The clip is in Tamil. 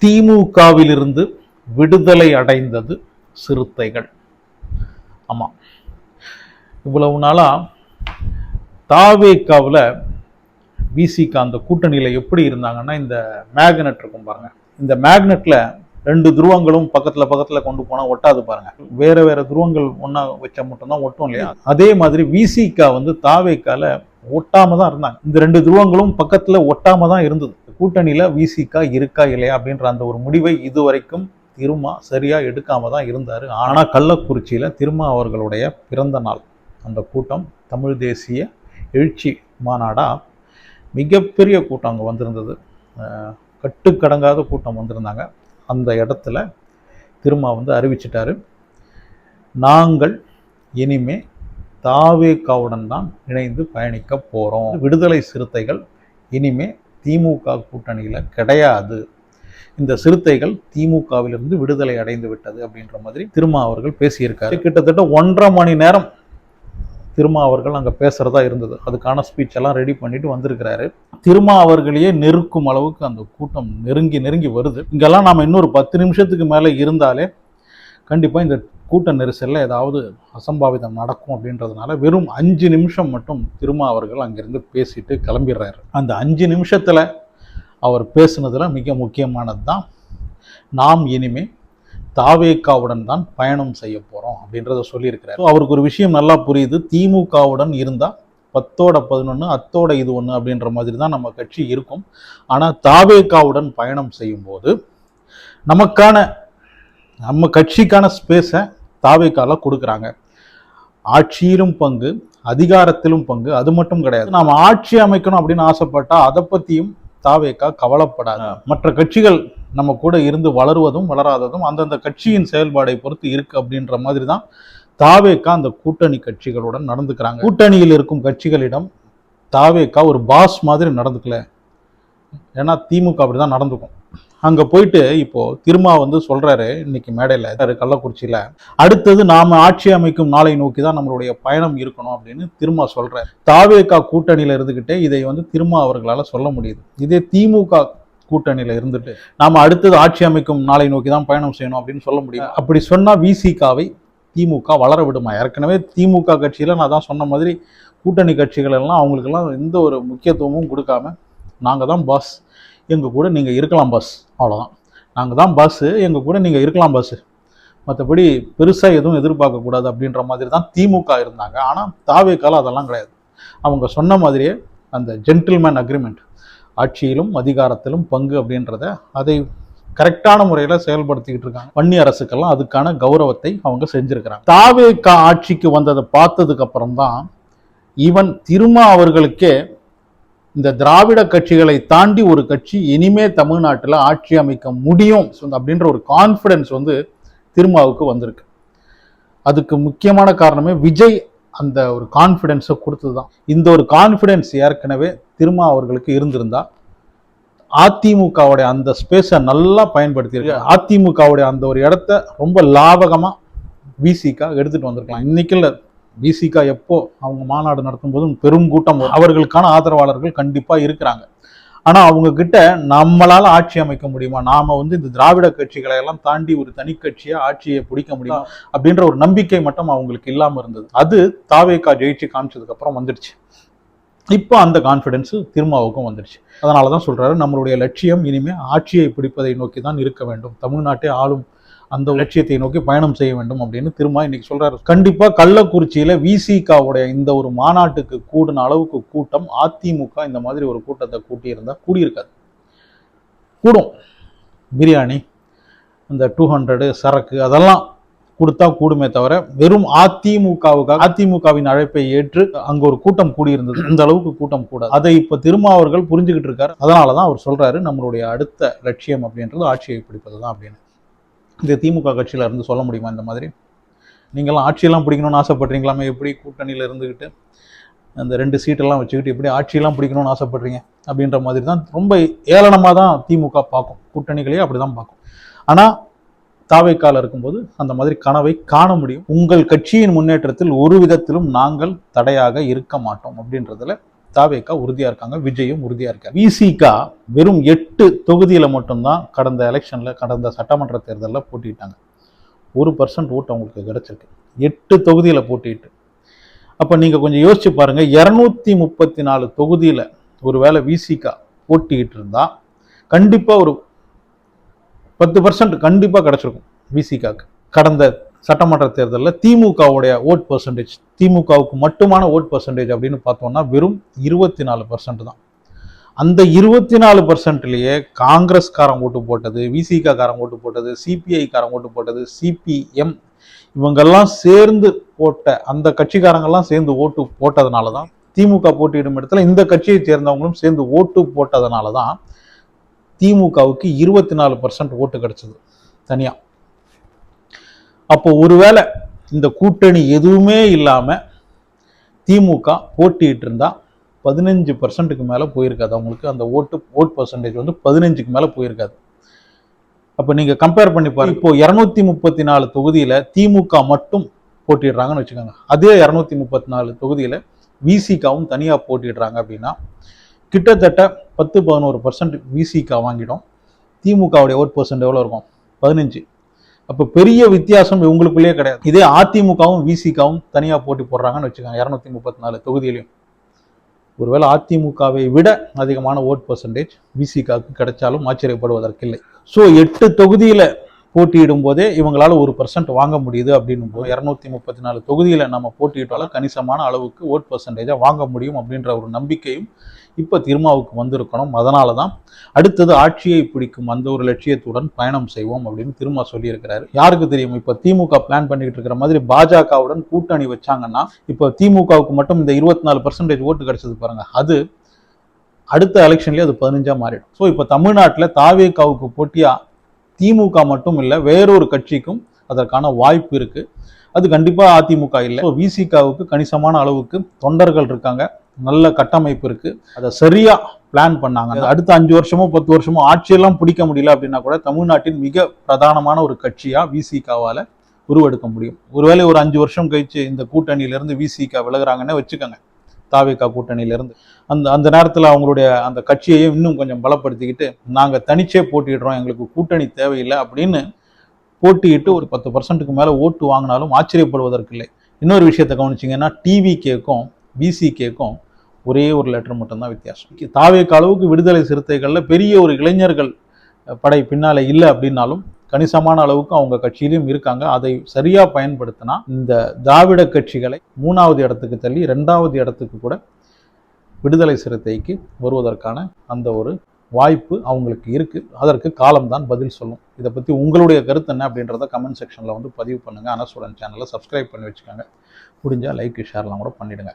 திமுகவிலிருந்து விடுதலை அடைந்தது சிறுத்தைகள். ஆமா, இவ்வளவு நாளா தாவேகாவில் விசிக அந்த கூட்டணியில எப்படி இருந்தாங்கன்னா, இந்த மேக்னெட் இருக்கும் பாருங்க, இந்த மேக்னெட்ல ரெண்டு துருவங்களும் பக்கத்துல பக்கத்துல கொண்டு போனா ஒட்டாது பாருங்க, வேற வேற துருவங்கள் ஒன்னா வச்சா மட்டும்தான் ஒட்டும் இல்லையா. அதே மாதிரி விசிக தாவேகால ஒட்டாம தான் இருந்தாங்க. இந்த ரெண்டு துருவங்களும் பக்கத்துல ஒட்டாம தான் இருந்தது. கூட்டணியில விசிக இருக்கா இல்லையா அப்படின்ற அந்த ஒரு முடிவை இதுவரைக்கும் திருமா சரியா எடுக்காம தான் இருந்தாரு. ஆனா கள்ளக்குறிச்சியில திருமா அவர்களுடைய பிறந்த நாள் அந்த கூட்டம், தமிழ் தேசிய எழுச்சி மாநாடா மிகப்பெரிய கூட்டம் அங்கே வந்திருந்தது. கட்டுக்கடங்காத கூட்டம் வந்திருந்தாங்க. அந்த இடத்துல திருமா அறிவிச்சிட்டாரு, நாங்கள் இனிமே தாவேகாவுடன் தான் இணைந்து பயணிக்க போறோம், விடுதலை சிறுத்தைகள் இனிமே திமுக கூட்டணியில கிடையாது, இந்த சிறுத்தைகள் திமுகவிலிருந்து விடுதலை அடைந்து விட்டது அப்படின்ற மாதிரி திருமா அவர்கள் பேசியிருக்காரு. கிட்டத்தட்ட 1.5 மணி நேரம் திருமா அவர்கள் அங்கே பேசுறதா இருந்தது. அதுக்கான ஸ்பீச் எல்லாம் ரெடி பண்ணிட்டு வந்திருக்கிறாரு. திருமா அவர்களையே நெருக்கும் அளவுக்கு அந்த கூட்டம் நெருங்கி நெருங்கி வருது. இங்கெல்லாம் நாம இன்னொரு 10 நிமிஷத்துக்கு மேலே இருந்தாலே கண்டிப்பா இந்த கூட்ட நெரிசல்ல ஏதாவது அசம்பாவிதம் நடக்கும் அப்படின்றதுனால வெறும் 5 நிமிஷம் மட்டும் திருமா அவர்கள் அங்கிருந்து பேசிட்டு கிளம்பிடுறாரு. அந்த 5 நிமிஷத்துல அவர் பேசுனதுல மிக முக்கியமானது தான், நாம் இனிமே தாவேகாவுடன் தான் பயணம் செய்ய போறோம் அப்படின்றத சொல்லியிருக்கிறார். அவருக்கு ஒரு விஷயம் நல்லா புரியுது, திமுகவுடன் இருந்தா 10ஓட 11 அத்தோட இது 1 அப்படின்ற மாதிரி தான் நம்ம கட்சி இருக்கும். ஆனா தாவேகாவுடன் பயணம் செய்யும் போது நம்ம கட்சிக்கான ஸ்பேஸை தாவேகால கொடுக்குறாங்க. ஆட்சியிலும் பங்கு, அதிகாரத்திலும் பங்கு. அது மட்டும் கிடையாது, நாம ஆட்சி அமைக்கணும் அப்படின்னு ஆசைப்பட்டா அதை பத்தியும் தாவேகா கவலைப்படாது. மற்ற கட்சிகள் நம்ம கூட இருந்து வளருவதும் வளராததும் அந்தந்த கட்சியின் செயல்பாடை பொறுத்து இருக்கு அப்படின்ற மாதிரி தான் தாவேகா அந்த கூட்டணி கட்சிகளுடன் நடந்துக்கிறாங்க. கூட்டணியில் இருக்கும் கட்சிகளிடம் தாவேகா ஒரு பாஸ் மாதிரி நடந்துக்கல, ஏன்னா திமுக அப்படிதான் நடந்துக்கும். அங்க போயிட்டு இப்போ திருமா சொல்றாரு இன்னைக்கு மேடையில கள்ளக்குறிச்சியில, அடுத்தது நாம ஆட்சி அமைக்கும் நாளை நோக்கி தான் நம்மளுடைய பயணம் இருக்கணும் அப்படின்னு திருமா சொல்றாரு. தாவேகா கூட்டணியில இருந்துகிட்டே இதை திருமா அவர்களால சொல்ல முடியுது. இதே திமுக கூட்டணியில இருந்துட்டு நாம அடுத்தது ஆட்சி அமைக்கும் நாளை நோக்கி தான் பயணம் செய்யணும் அப்படின்னு சொல்ல முடியும். அப்படி சொன்னா விசிகாவை திமுக வளர விடுமா? ஏற்கனவே திமுக கட்சியில நான் தான் சொன்ன மாதிரி கூட்டணி கட்சிகள் எல்லாம் அவங்களுக்கெல்லாம் எந்த ஒரு முக்கியத்துவமும் கொடுக்காம, நாங்க தான் பாஸ், எங்க கூட நீங்க இருக்கலாம் பாஸ், அவ்வளவுதான், நாங்க தான் பாஸ், எங்க கூட நீங்க இருக்கலாம் பாஸ், மற்றபடி பெருசா எதுவும் எதிர்பார்க்க கூடாது அப்படின்ற மாதிரி தான் திமுக இருந்தாங்க. ஆனா தாவேகால அதெல்லாம் கிடையாது. அவங்க சொன்ன மாதிரியே அந்த ஜென்டில்மேன் அக்ரிமெண்ட், ஆட்சியிலும் அதிகாரத்திலும் பங்கு அப்படின்றத அதை கரெக்டான முறையில செயல்படுத்திக்கிட்டு இருக்காங்க. வன்னி அரசுக்கெல்லாம் அதுக்கான கௌரவத்தை அவங்க செஞ்சிருக்கிறாங்க. தாவேகா ஆட்சிக்கு வந்ததை பார்த்ததுக்கு அப்புறம் தான் ஈவன் திருமா அவர்களுக்கே இந்த திராவிட கட்சிகளை தாண்டி ஒரு கட்சி இனிமே தமிழ்நாட்டில் ஆட்சி அமைக்க முடியும் அப்படின்ற ஒரு கான்ஃபிடன்ஸ் திருமாவுக்கு வந்திருக்கு. அதுக்கு முக்கியமான காரணமே விஜய் அந்த ஒரு கான்ஃபிடன்ஸை கொடுத்ததுதான். இந்த ஒரு கான்ஃபிடன்ஸ் ஏற்கனவே திருமா அவர்களுக்கு இருந்திருந்தா அதிமுகவுடைய அந்த ஸ்பேஸை நல்லா பயன்படுத்தி அதிமுகவுடைய அந்த ஒரு இடத்த ரொம்ப லாபகமா விசிக எடுத்துட்டு வந்திருக்கலாம். இன்னைக்கு இல்ல, விசிக எப்போ அவங்க மாநாடு நடத்தும் போதும் பெரும் கூட்டம், அவர்களுக்கான ஆதரவாளர்கள் கண்டிப்பா இருக்கிறாங்க. ஆனா அவங்க கிட்ட நம்மளால ஆட்சி அமைக்க முடியுமா, நாம இந்த திராவிட கட்சிகளை எல்லாம் தாண்டி ஒரு தனி கட்சியா ஆட்சியை பிடிக்க முடியுமா அப்படின்ற ஒரு நம்பிக்கை மட்டும் அவங்களுக்கு இல்லாம இருந்தது. அது தாவேகா ஜெயிச்சு காமிச்சதுக்கு அப்புறம் வந்துடுச்சு. இப்போ அந்த கான்ஃபிடன்ஸ் திருமாவுக்கும் வந்துடுச்சு. அதனாலதான் சொல்றாரு, நம்மளுடைய லட்சியம் இனிமே ஆட்சியை பிடிப்பதை நோக்கி தான் இருக்க வேண்டும், தமிழ்நாட்டை ஆளும் அந்த லட்சியத்தை நோக்கி பயணம் செய்ய வேண்டும் அப்படின்னு திருமா இன்னைக்கு சொல்றாரு. கண்டிப்பா கள்ளக்குறிச்சியில விசிகாவுடைய இந்த ஒரு மாநாட்டுக்கு கூடின அளவுக்கு கூட்டம் அதிமுக இந்த மாதிரி ஒரு கூட்டத்தை கூட்டியிருந்தா கூடியிருக்காது. கூடும், பிரியாணி, இந்த 200 சரக்கு அதெல்லாம் கொடுத்தா கூடுமே தவிர, வெறும் அதிமுகவின் அழைப்பை ஏற்று அங்க ஒரு கூட்டம் கூடியிருந்தது, இந்த அளவுக்கு கூட்டம் கூடாது. அதை இப்ப திருமா அவர்கள் புரிஞ்சுக்கிட்டு இருக்காரு. அதனாலதான் அவர் சொல்றாரு, நம்மளுடைய அடுத்த லட்சியம் அப்படின்றது ஆட்சியை பிடிப்பதுதான் அப்படின்னு. இந்த திமுக கட்சியில இருந்து சொல்ல முடியுமா இந்த மாதிரி? நீங்களாம் ஆட்சியெல்லாம் பிடிக்கணும்னு ஆசைப்படுறீங்களாமே, எப்படி கூட்டணியில இருந்துக்கிட்டு அந்த 2 சீட்டெல்லாம் வச்சுக்கிட்டு எப்படி ஆட்சியெல்லாம் பிடிக்கணும்னு ஆசைப்படுறீங்க அப்படின்ற மாதிரி தான் ரொம்ப ஏளனமாக தான் திமுக பார்க்கும், கூட்டணிகளையே அப்படிதான் பார்க்கும். ஆனா தாவேகால இருக்கும்போது அந்த மாதிரி கனவை காண முடியும். உங்கள் கட்சியின் முன்னேற்றத்தில் ஒரு விதத்திலும் நாங்கள் தடையாக இருக்க மாட்டோம் அப்படின்றதுல தாவேகா உறுதியா இருக்காங்க, விஜயும் உறுதியா இருக்காங்க. விசிகா வெறும் 8 தொகுதியில மட்டும்தான் கடந்த சட்டமன்ற தேர்தலில் போட்டிட்டாங்க. 1% ஓட்டு அவங்களுக்கு கிடைச்சிருக்கு 8 தொகுதியில போட்டிட்டு. அப்ப நீங்க கொஞ்சம் யோசிச்சு பாருங்க, 234 தொகுதியில ஒருவேளை விசிகா போட்டிட்டு இருந்தா கண்டிப்பா ஒரு 10% கண்டிப்பா கிடைச்சிருக்கும் விசிகாக்கு. கடந்த சட்டமன்ற தேர்தலில் திமுகவுடைய ஓட் பெர்சன்டேஜ், திமுகவுக்கு மட்டுமான ஓட் பெர்சன்டேஜ் அப்படின்னு பார்த்தோம்னா வெறும் 24% தான். அந்த 24%லயே காங்கிரஸ்காரன் ஓட்டு போட்டது, விசிகா காரன் ஓட்டு போட்டது, சிபிஐ காரன் ஓட்டு போட்டது, சிபிஎம் இவங்கெல்லாம் சேர்ந்து போட்ட அந்த கட்சிக்காரங்கெல்லாம் சேர்ந்து ஓட்டு போட்டதுனால தான், திமுக போட்டியிடும் இடத்துல இந்த கட்சியை சேர்ந்தவங்களும் சேர்ந்து ஓட்டு போட்டதுனால தான் திமுகவுக்கு 24% ஓட்டு கிடைச்சது தனியா. அப்போ ஒருவேளை இந்த கூட்டணி எதுவுமே இல்லாம திமுக போட்டிட்டு இருந்தா 15%க்கு மேல போயிருக்காது அவங்களுக்கு. அந்த ஓட் பெர்சன்டேஜ் வந்து 15க்கு மேல போயிருக்காது. அப்ப நீங்க கம்பேர் பண்ணி பாருங்க. இப்போ 234 தொகுதியில திமுக மட்டும் போட்டிடுறாங்கன்னு வச்சுக்கோங்க. அதே 234 தொகுதியில விசிகாவும் தனியா போட்டிடுறாங்க அப்படின்னா கிட்டத்தட்ட 10-11% விசிகா வாங்கிடும். திமுகவுடைய ஓட் பெர்சன்ட் எவ்வளவு இருக்கும்? 15. அப்ப பெரிய வித்தியாசம் இவங்களுக்குள்ளேயே கிடையாது. இதே அதிமுகவும் விசிகாவும் தனியா போட்டி போடுறாங்கன்னு வச்சுக்கோங்க 234 தொகுதியிலையும், ஒருவேளை அதிமுகவை விட அதிகமான ஓட் பெர்சன்டேஜ் விசிகாவுக்கு கிடைச்சாலும் ஆச்சரியப்படுவதற்கில்லை. ஸோ 8 தொகுதியில போட்டியிடும் போதே இவங்களால 1% வாங்க முடியுது அப்படின்னும் போது 234 தொகுதியில நம்ம போட்டியிட்டாலும் கணிசமான அளவுக்கு ஓட் பெர்சன்டேஜா வாங்க முடியும் அப்படின்ற ஒரு நம்பிக்கையும் இப்ப திருமாவுக்கு வந்திருக்கணும். அதனாலதான் அடுத்தது ஆட்சியை பிடிக்கும் அந்த ஒரு லட்சியத்துடன் பயணம் செய்வோம் அப்படின்னு திருமா சொல்லியிருக்கிறாரு. யாருக்கு தெரியும், இப்ப திமுக பிளான் பண்ணிட்டு இருக்கிற மாதிரி பாஜகவுடன் கூட்டணி வச்சாங்கன்னா இப்ப திமுகவுக்கு மட்டும் இந்த 24% ஓட்டு கிடைச்சது பாருங்க, அது அடுத்த எலெக்ஷன்லயே அது 15 மாறிடும். ஸோ இப்ப தமிழ்நாட்டில் தாவேகாவுக்கு போட்டியா திமுக மட்டும் இல்லை, வேறொரு கட்சிக்கும் அதற்கான வாய்ப்பு இருக்கு. அது கண்டிப்பா அதிமுக இல்லை. விசிகாவுக்கு கணிசமான அளவுக்கு தொண்டர்கள் இருக்காங்க, நல்ல கட்டமைப்பு இருக்கு. அதை சரியா பிளான் பண்ணாங்க. அடுத்த 5 வருஷமோ 10 வருஷமோ ஆட்சியெல்லாம் பிடிக்க முடியல அப்படின்னா கூட தமிழ்நாட்டின் மிக பிரதானமான ஒரு கட்சியா விசிகாவால உருவெடுக்க முடியும். ஒருவேளை ஒரு 5 வருஷம் கழிச்சு இந்த கூட்டணியிலிருந்து விசிகா விலகுறாங்கன்னு வச்சுக்கோங்க, தாவேகா கூட்டணியிலிருந்து, அந்த நேரத்தில் அவங்களுடைய அந்த கட்சியையும் இன்னும் கொஞ்சம் பலப்படுத்திக்கிட்டு நாங்க தனிச்சே போட்டிடுறோம், எங்களுக்கு கூட்டணி தேவையில்லை அப்படின்னு போட்டியிட்டு ஒரு 10%க்கு மேல ஓட்டு வாங்கினாலும் ஆச்சரியப்படுவதற்கு இல்லை. இன்னொரு விஷயத்தை கவனிச்சிங்கன்னா டிவிகேக்கும் விசிகேக்கும் ஒரே ஒரு லெட்டர் மட்டும்தான் வித்தியாசம். தாவேகா அளவுக்கு விடுதலை சிறுத்தைகள்ல பெரிய ஒரு இளைஞர்கள் படை பின்னால இல்லை அப்படின்னாலும் கணிசமான அளவுக்கு அவங்க கட்சியிலும் இருக்காங்க. அதை சரியா பயன்படுத்தினா இந்த திராவிட கட்சிகளை 3வது இடத்துக்கு தள்ளி 2வது இடத்துக்கு கூட விடுதலை சிறுத்தைக்கு வருவதற்கான அந்த ஒரு வாய்ப்பு அவங்களுக்கு இருக்கு. அதற்கு காலம்தான் பதில் சொல்லும். இதை பத்தி உங்களுடைய கருத்து என்ன அப்படின்றத கமெண்ட் செக்ஷன்ல வந்து பதிவு பண்ணுங்க. அனசுடன் சேனலை சப்ஸ்கிரைப் பண்ணி வச்சுக்கோங்க. முடிஞ்சா லைக் ஷேர்லாம் கூட பண்ணிடுங்க.